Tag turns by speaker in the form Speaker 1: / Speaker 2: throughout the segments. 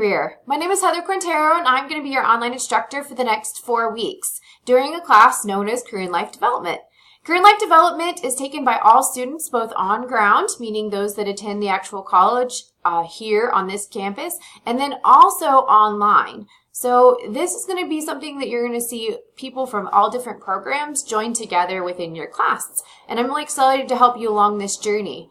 Speaker 1: career. My name is Heather Quintero, and I'm going to be your online instructor for the next 4 weeks during a class known as Career and Life Development. Career and Life Development is taken by all students, both on ground, meaning those that attend the actual college here on this campus, and then also online. So this is going to be something that you're going to see people from all different programs join together within your class. And I'm really excited to help you along this journey.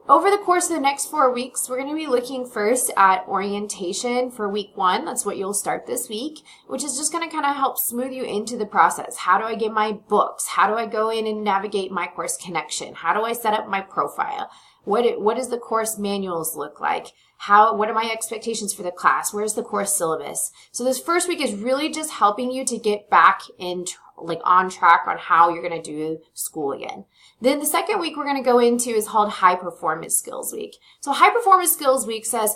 Speaker 1: Over the course of the next 4 weeks, we're going to be looking first at orientation for week 1. That's what you'll start this week, which is just going to kind of help smooth you into the process. How do I get my books? How do I go in and navigate my course connection? How do I set up my profile? What does the course manuals look like? What are my expectations for the class? Where's the course syllabus? So this first week is really just helping you to get back on track on how you're going to do school again. Then the second week we're going to go into is called High Performance Skills Week. So High Performance Skills Week says,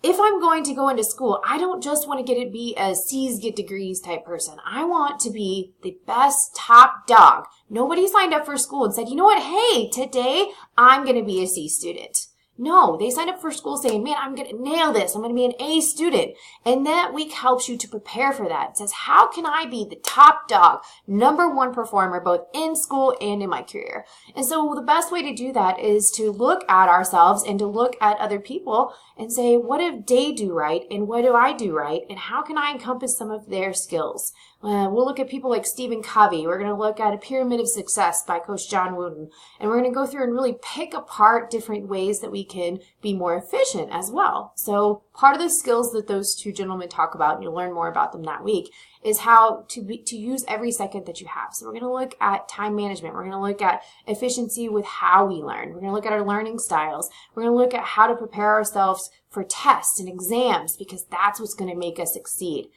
Speaker 1: if I'm going to go into school, I don't just want to be a C's get degrees type person. I want to be the best top dog. Nobody signed up for school and said, you know what, hey, today I'm going to be a C student. No, they signed up for school saying, man, I'm going to nail this. I'm going to be an A student. And that week helps you to prepare for that. It says, how can I be the top dog, #1 performer, both in school and in my career? And so the best way to do that is to look at ourselves and to look at other people and say, what did they do right? And what do I do right? And how can I encompass some of their skills? We'll look at people like Stephen Covey. We're going to look at A Pyramid of Success by Coach John Wooden. And we're going to go through and really pick apart different ways that we can be more efficient as well. So part of the skills that those two gentlemen talk about, and you'll learn more about them that week, is how to use every second that you have. So we're going to look at time management. We're going to look at efficiency with how we learn. We're going to look at our learning styles. We're going to look at how to prepare ourselves for tests and exams, because that's what's going to make us succeed.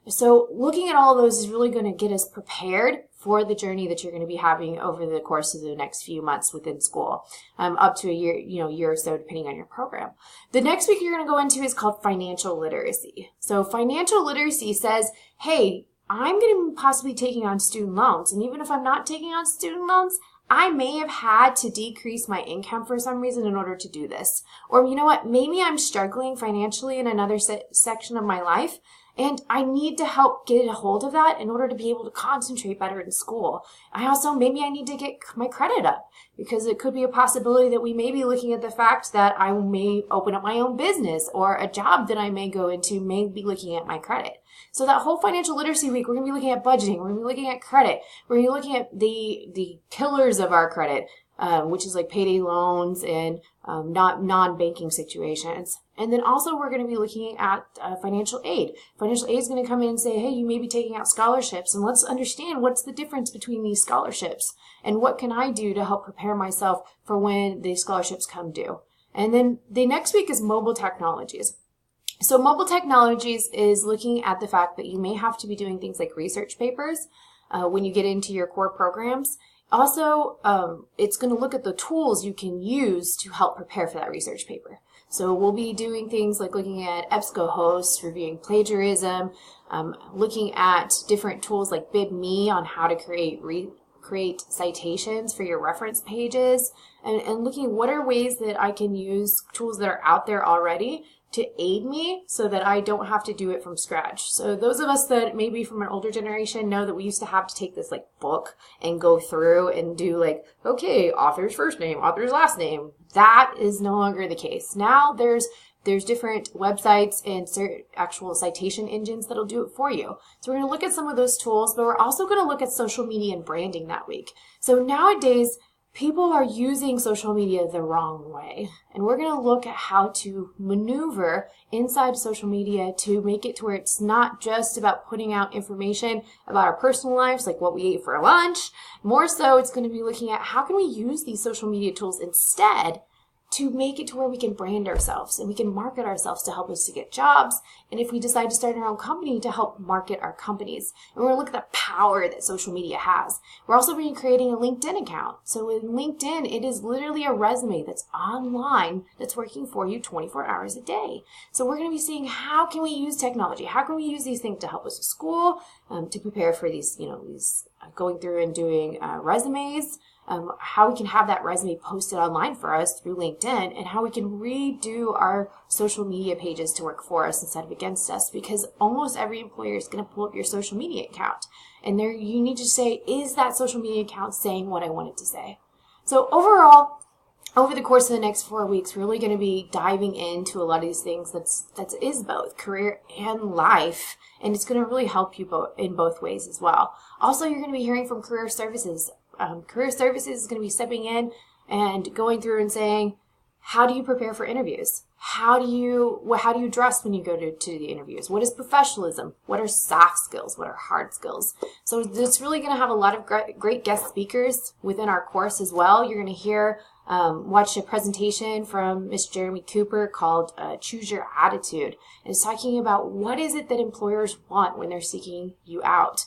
Speaker 1: So looking at all of those is really going to get us prepared for the journey that you're going to be having over the course of the next few months within school, up to a year or so, depending on your program. The next week you're going to go into is called financial literacy. So financial literacy says, hey, I'm going to possibly taking on student loans. And even if I'm not taking on student loans, I may have had to decrease my income for some reason in order to do this. Or you know what, maybe I'm struggling financially in another section of my life, and I need to help get a hold of that in order to be able to concentrate better in school. Maybe I need to get my credit up, because it could be a possibility that we may be looking at the fact that I may open up my own business, or a job that I may go into may be looking at my credit. So that whole financial literacy week, we're going to be looking at budgeting. We're going to be looking at credit. We're going to be looking at the killers of our credit, which is like payday loans and not non-banking situations. And then also we're going to be looking at financial aid. Financial aid is going to come in and say, hey, you may be taking out scholarships, and let's understand what's the difference between these scholarships and what can I do to help prepare myself for when the scholarships come due. And then the next week is mobile technologies. So mobile technologies is looking at the fact that you may have to be doing things like research papers when you get into your core programs. Also, it's going to look at the tools you can use to help prepare for that research paper. So we'll be doing things like looking at EBSCOhost, reviewing plagiarism, looking at different tools like BibMe on how to create citations for your reference pages, and looking at what are ways that I can use tools that are out there already to aid me so that I don't have to do it from scratch. So those of us that maybe from an older generation know that we used to have to take this book and go through and do okay, author's first name, author's last name. That is no longer the case. Now there's different websites and actual citation engines that'll do it for you. So we're going to look at some of those tools, but we're also going to look at social media and branding that week. So nowadays, people are using social media the wrong way, and we're going to look at how to maneuver inside social media to make it to where it's not just about putting out information about our personal lives, like what we ate for lunch. More so, it's going to be looking at how can we use these social media tools instead to make it to where we can brand ourselves and we can market ourselves to help us to get jobs. And if we decide to start our own company, to help market our companies. And we're going to look at the power that social media has. We're also going to be creating a LinkedIn account. So in LinkedIn, it is literally a resume that's online that's working for you 24 hours a day. So we're going to be seeing how can we use technology? How can we use these things to help us with school, to prepare for these, going through and doing resumes, how we can have that resume posted online for us through LinkedIn, and how we can redo our social media pages to work for us instead of against us, because almost every employer is going to pull up your social media account. And there you need to say, is that social media account saying what I want it to say? So overall, over the course of the next 4 weeks, we're really going to be diving into a lot of these things that is both career and life, and it's going to really help you in both ways as well. Also, you're going to be hearing from career services. Career services is going to be stepping in and going through and saying, how do you prepare for interviews? How do you dress when you go to the interviews? What is professionalism? What are soft skills? What are hard skills? So it's really going to have a lot of great guest speakers within our course as well. You're going to watch a presentation from Miss Jeremy Cooper called Choose Your Attitude. And it's talking about what is it that employers want when they're seeking you out.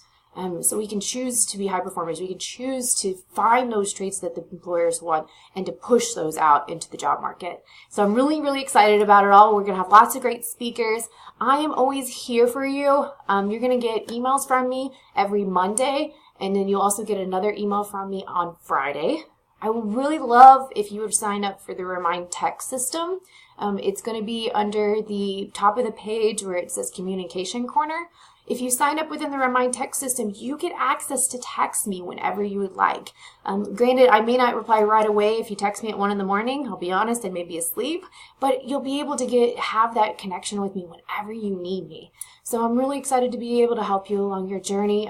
Speaker 1: So we can choose to be high performers. We can choose to find those traits that the employers want and to push those out into the job market. So I'm really, really excited about it all. We're going to have lots of great speakers. I am always here for you. You're going to get emails from me every Monday, and then you'll also get another email from me on Friday. I would really love if you would sign up for the Remind text system. It's going to be under the top of the page where it says Communication Corner. If you sign up within the Remind text system, you get access to text me whenever you would like. Granted, I may not reply right away if you text me at 1 in the morning. I'll be honest, I may be asleep, but you'll be able to have that connection with me whenever you need me. So I'm really excited to be able to help you along your journey.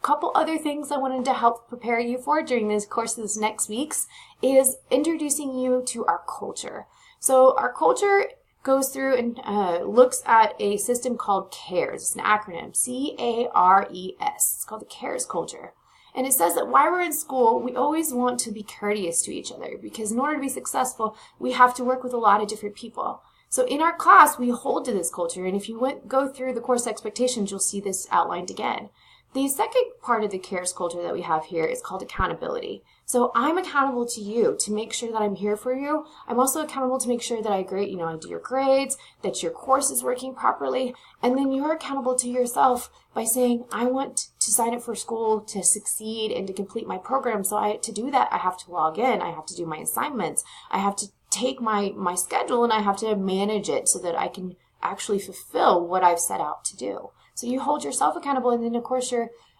Speaker 1: Couple other things I wanted to help prepare you for during this course of this next week's is introducing you to our culture. So our culture goes through and looks at a system called CARES. It's an acronym, C-A-R-E-S. It's called the CARES culture. And it says that while we're in school, we always want to be courteous to each other, because in order to be successful, we have to work with a lot of different people. So in our class, we hold to this culture, and if you go through the course expectations, you'll see this outlined again. The second part of the CARES culture that we have here is called accountability. So I'm accountable to you to make sure that I'm here for you. I'm also accountable to make sure that I do your grades, that your course is working properly, and then you're accountable to yourself by saying, I want to sign up for school to succeed and to complete my program. So to do that, I have to log in, I have to do my assignments, I have to take my schedule and I have to manage it so that I can actually fulfill what I've set out to do. So you hold yourself accountable, and then of course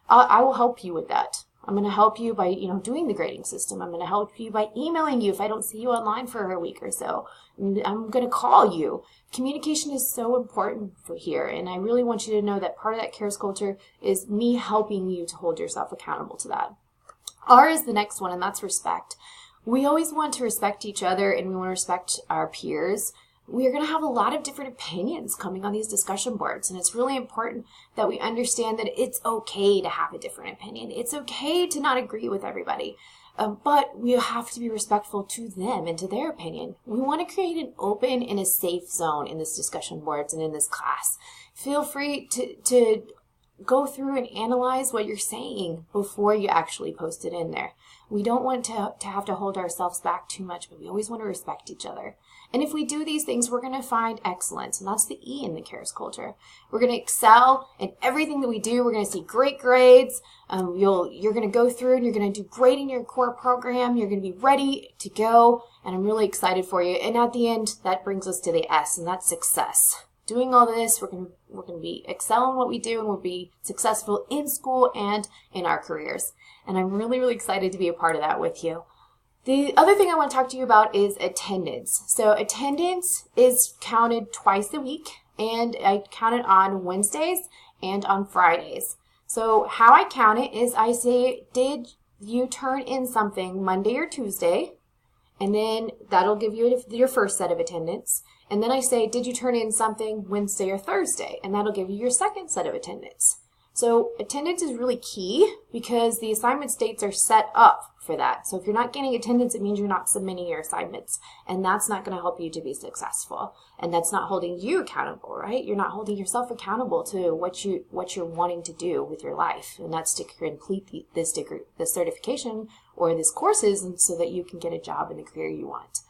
Speaker 1: I will help you with that. I'm going to help you by doing the grading system. I'm going to help you by emailing you if I don't see you online for a week or so. I'm going to call you. Communication is so important for here, and I really want you to know that part of that CARES culture is me helping you to hold yourself accountable to that. R is the next one, and that's respect. We always want to respect each other, and we want to respect our peers. We are going to have a lot of different opinions coming on these discussion boards, and it's really important that we understand that it's okay to have a different opinion. It's okay to not agree with everybody, but we have to be respectful to them and to their opinion. We want to create an open and a safe zone in this discussion boards and in this class. Feel free to go through and analyze what you're saying before you actually post it in there. We don't want to have to hold ourselves back too much, but we always want to respect each other. And if we do these things, we're going to find excellence, and that's the E in the CARES culture. We're going to excel in everything that we do. We're going to see great grades. You're going to go through and you're going to do great in your core program. You're going to be ready to go, and I'm really excited for you. And at the end, that brings us to the S, and that's success. Doing all this, we're going to be excel in what we do, and we'll be successful in school and in our careers. And I'm really, really excited to be a part of that with you. The other thing I want to talk to you about is attendance. So attendance is counted twice a week, and I count it on Wednesdays and on Fridays. So how I count it is I say, did you turn in something Monday or Tuesday? And then that'll give you your first set of attendance. And then I say, did you turn in something Wednesday or Thursday? And that'll give you your second set of attendance. So attendance is really key because the assignment dates are set up for that. So if you're not getting attendance, it means you're not submitting your assignments, and that's not going to help you to be successful. And that's not holding you accountable, right? You're not holding yourself accountable to what you're wanting to do with your life, and that's to complete this certification or this courses, and so that you can get a job in the career you want.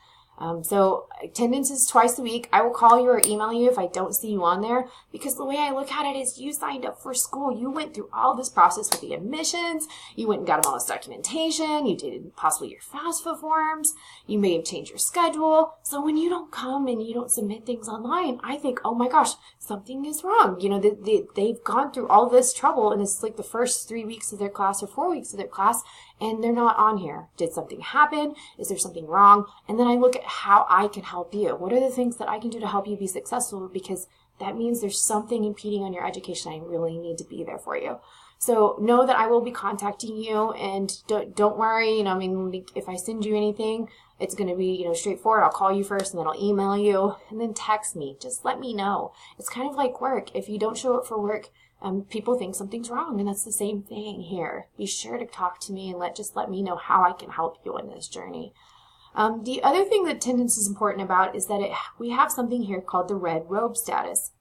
Speaker 1: So attendance is twice a week. I will call you or email you if I don't see you on there, because the way I look at it is you signed up for school. You went through all this process with the admissions. You went and got all this documentation. You did possibly your FAFSA forms. You may have changed your schedule. So when you don't come and you don't submit things online, I think, oh my gosh, something is wrong. You know, they've gone through all this trouble, and it's like the first 3 weeks of their class or 4 weeks of their class, and they're not on here. Did something happen? Is there something wrong? And then I look at how I can help you. What are the things that I can do to help you be successful? Because that means there's something impeding on your education. I really need to be there for you. So know that I will be contacting you, and don't worry. You know, I mean, if I send you anything, it's going to be, you know, straightforward. I'll call you first, and then I'll email you, and then text me. Just let me know. It's kind of like work. If you don't show up for work, people think something's wrong, and that's the same thing here. Be sure to talk to me and let me know how I can help you in this journey. The other thing that attendance is important about is that we have something here called the red robe status.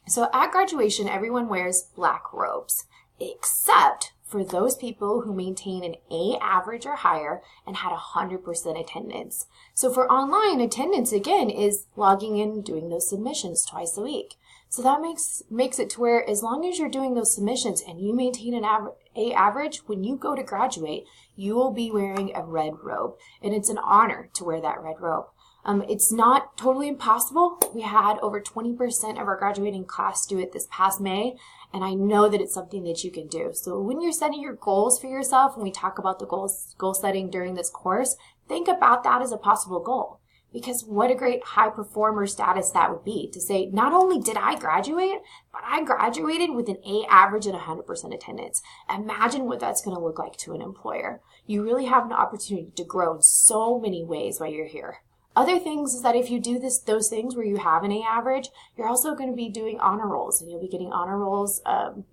Speaker 1: So at graduation, everyone wears black robes, except for those people who maintain an A average or higher and had 100% attendance. So for online, attendance, again, is logging in and doing those submissions twice a week. So that makes it to where as long as you're doing those submissions and you maintain an A average, when you go to graduate, you will be wearing a red robe. And it's an honor to wear that red robe. It's not totally impossible. We had over 20% of our graduating class do it this past May, and I know that it's something that you can do. So when you're setting your goals for yourself, when we talk about the goal setting during this course, think about that as a possible goal. Because what a great high performer status that would be, to say, not only did I graduate, but I graduated with an A average and 100% attendance. Imagine what that's going to look like to an employer. You really have an opportunity to grow in so many ways while you're here. Other things is that if you do those things where you have an A average, you're also going to be doing honor rolls, and you'll be getting honor rolls.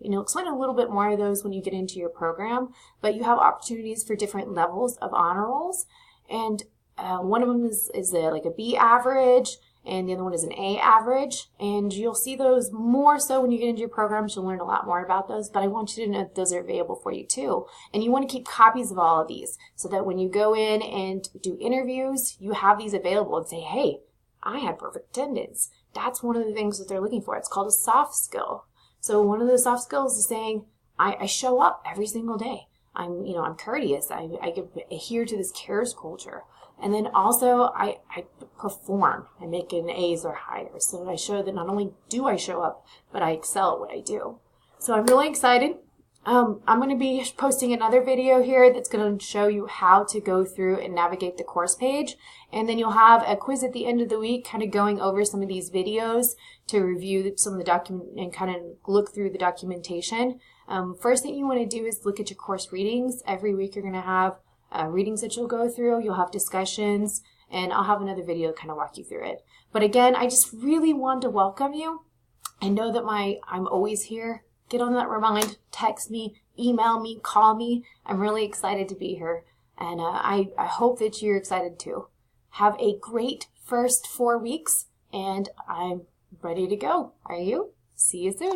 Speaker 1: Explain a little bit more of those when you get into your program, but you have opportunities for different levels of honor rolls, and one of them is like a B average, and the other one is an A average, and you'll see those more so when you get into your programs. You'll learn a lot more about those, but I want you to know that those are available for you too. And you want to keep copies of all of these so that when you go in and do interviews, you have these available and say, hey, I had perfect attendance. That's one of the things that they're looking for. It's called a soft skill. So one of those soft skills is saying, I show up every single day. I'm courteous. I adhere to this CARES culture. And then also I perform. I make an A's or higher. So I show that not only do I show up, but I excel at what I do. So I'm really excited. I'm going to be posting another video here that's going to show you how to go through and navigate the course page. And then you'll have a quiz at the end of the week kind of going over some of these videos to review some of the document and kind of look through the documentation. First thing you want to do is look at your course readings. Every week you're going to have readings that you'll go through. You'll have discussions, and I'll have another video to kind of walk you through it. But again, I just really want to welcome you and know that I'm always here. Get on that remind, text me, email me, call me. I'm really excited to be here, and I hope that you're excited too. Have a great first 4 weeks, and I'm ready to go. Are you? See you soon.